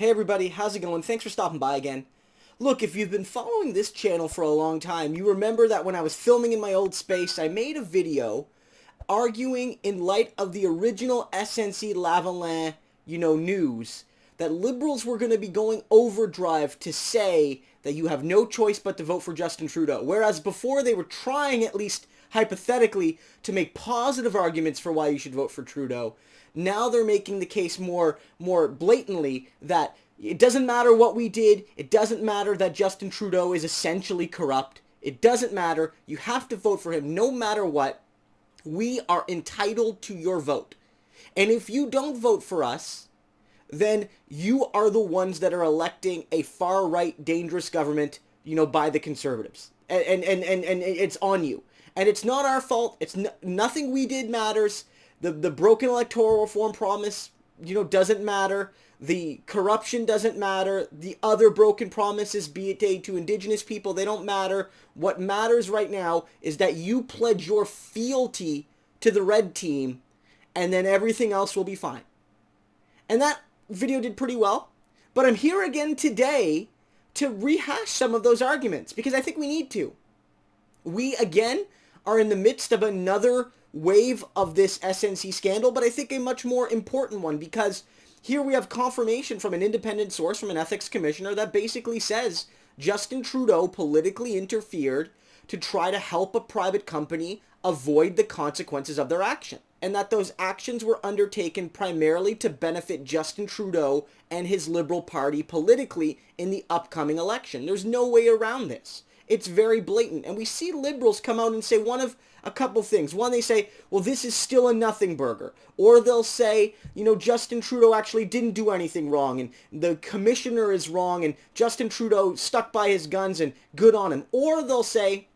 Hey everybody, how's it going? Thanks for stopping by again. Look, if you've been following this channel for a long time, you remember that when I was filming in my old space, I made a video arguing in light of the original SNC-Lavalin, news, that liberals were going to be going overdrive to say that you have no choice but to vote for Justin Trudeau. Whereas before they were trying, at least hypothetically, to make positive arguments for why you should vote for Trudeau. Now they're making the case more blatantly that it doesn't matter what we did. It doesn't matter that Justin Trudeau is essentially corrupt. It doesn't matter. You have to vote for him no matter what. We are entitled to your vote. And if you don't vote for us, then you are the ones that are electing a far-right, dangerous government, by the Conservatives. And it's on you. And it's not our fault. It's nothing we did matters. The broken electoral reform promise, doesn't matter. The corruption doesn't matter. The other broken promises, be it to Indigenous people, they don't matter. What matters right now is that you pledge your fealty to the red team, and then everything else will be fine. And that video did pretty well. But I'm here again today to rehash some of those arguments, because I think we need to. We, again, are in the midst of another wave of this SNC scandal, but I think a much more important one, because here we have confirmation from an independent source, from an ethics commissioner, that basically says Justin Trudeau politically interfered to try to help a private company avoid the consequences of their action, and that those actions were undertaken primarily to benefit Justin Trudeau and his Liberal Party politically in the upcoming election. There's no way around this. It's very blatant. And we see liberals come out and say one of a couple things. One, they say, well, this is still a nothing burger. Or they'll say, Justin Trudeau actually didn't do anything wrong, and the commissioner is wrong, and Justin Trudeau stuck by his guns, and good on him. Or they'll say,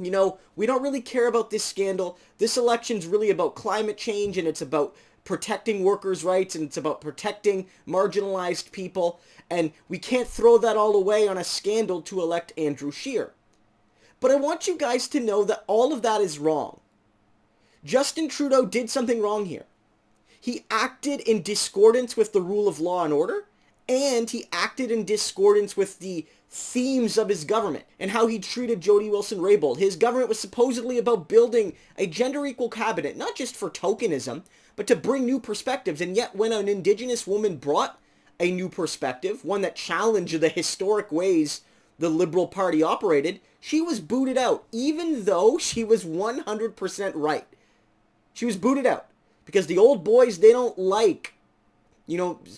we don't really care about this scandal. This election's really about climate change, and it's about protecting workers' rights, and it's about protecting marginalized people, and we can't throw that all away on a scandal to elect Andrew Scheer. But I want you guys to know that all of that is wrong. Justin Trudeau did something wrong here. He acted in discordance with the rule of law and order, and he acted in discordance with the themes of his government and how he treated Jody Wilson-Raybould. His government was supposedly about building a gender-equal cabinet, not just for tokenism, but to bring new perspectives. And yet when an Indigenous woman brought a new perspective, one that challenged the historic ways the Liberal Party operated, she was booted out, even though she was 100% right. She was booted out because the old boys, they don't like,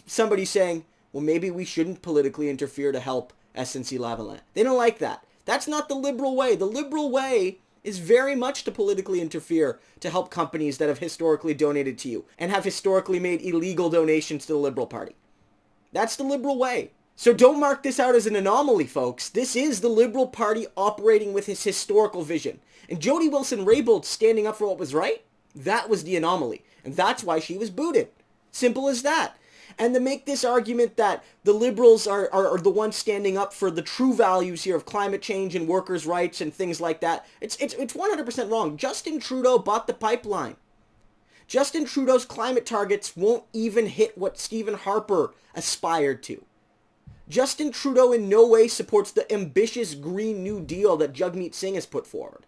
somebody saying, well, maybe we shouldn't politically interfere to help SNC-Lavalin. They don't like that. That's not the liberal way. The liberal way is very much to politically interfere to help companies that have historically donated to you and have historically made illegal donations to the Liberal Party. That's the liberal way. So don't mark this out as an anomaly, folks. This is the Liberal Party operating with his historical vision. And Jody Wilson-Raybould standing up for what was right, that was the anomaly. And that's why she was booted. Simple as that. And to make this argument that the Liberals are the ones standing up for the true values here of climate change and workers' rights and things like that, it's 100% wrong. Justin Trudeau bought the pipeline. Justin Trudeau's climate targets won't even hit what Stephen Harper aspired to. Justin Trudeau in no way supports the ambitious Green New Deal that Jagmeet Singh has put forward.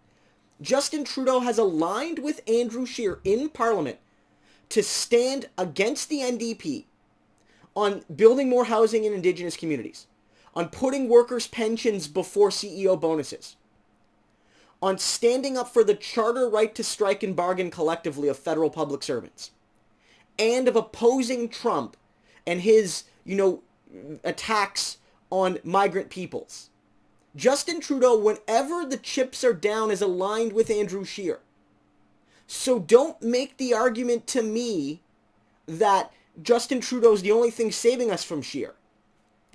Justin Trudeau has aligned with Andrew Scheer in Parliament to stand against the NDP on building more housing in Indigenous communities, on putting workers' pensions before CEO bonuses, on standing up for the charter right to strike and bargain collectively of federal public servants, and of opposing Trump and his, attacks on migrant peoples. Justin Trudeau, whenever the chips are down, is aligned with Andrew Scheer. So don't make the argument to me that Justin Trudeau is the only thing saving us from Scheer.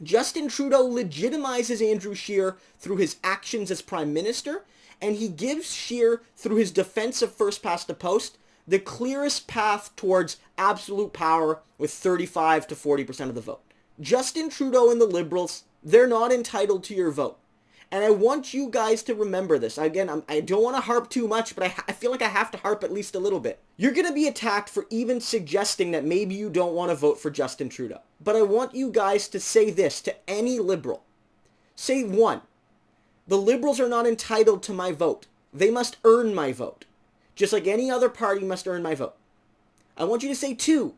Justin Trudeau legitimizes Andrew Scheer through his actions as Prime Minister, and he gives Scheer, through his defense of first past the post, the clearest path towards absolute power with 35 to 40% of the vote. Justin Trudeau and the Liberals, they're not entitled to your vote. And I want you guys to remember this. Again, I don't want to harp too much, but I feel like I have to harp at least a little bit. You're going to be attacked for even suggesting that maybe you don't want to vote for Justin Trudeau. But I want you guys to say this to any Liberal. Say, 1, the Liberals are not entitled to my vote. They must earn my vote. Just like any other party must earn my vote. I want you to say, 2,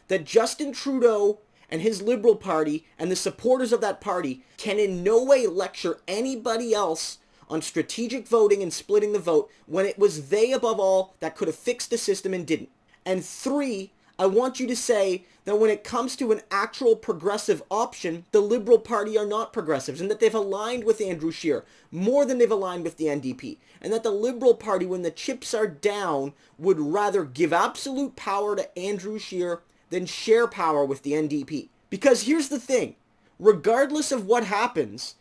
that Justin Trudeau and his Liberal Party and the supporters of that party can in no way lecture anybody else on strategic voting and splitting the vote when it was they above all that could have fixed the system and didn't. And 3, I want you to say that when it comes to an actual progressive option, the Liberal Party are not progressives and that they've aligned with Andrew Scheer more than they've aligned with the NDP. And that the Liberal Party, when the chips are down, would rather give absolute power to Andrew Scheer than share power with the NDP. Because here's the thing, regardless of what happens,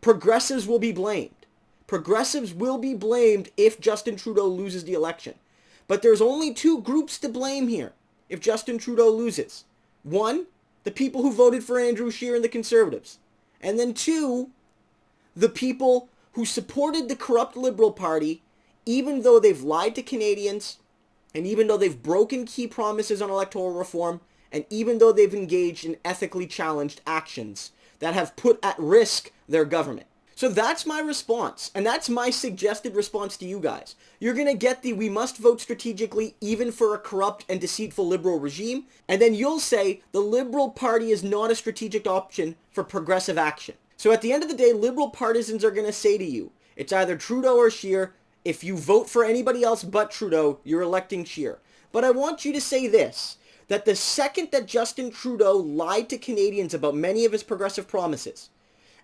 progressives will be blamed. Progressives will be blamed if Justin Trudeau loses the election. But there's only 2 groups to blame here if Justin Trudeau loses. 1, the people who voted for Andrew Scheer and the Conservatives. And then 2, the people who supported the corrupt Liberal Party even though they've lied to Canadians, and even though they've broken key promises on electoral reform, and even though they've engaged in ethically challenged actions that have put at risk their government. So that's my response, and that's my suggested response to you guys. You're going to get the we must vote strategically even for a corrupt and deceitful Liberal regime, and then you'll say the Liberal Party is not a strategic option for progressive action. So at the end of the day, Liberal partisans are going to say to you, it's either Trudeau or Scheer. If you vote for anybody else but Trudeau, you're electing Scheer. But I want you to say this, that the second that Justin Trudeau lied to Canadians about many of his progressive promises,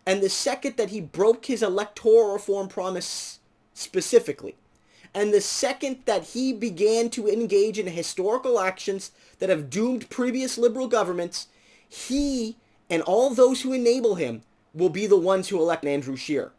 and the second that he broke his electoral reform promise specifically, and the second that he began to engage in historical actions that have doomed previous Liberal governments, he and all those who enable him will be the ones who elect Andrew Scheer.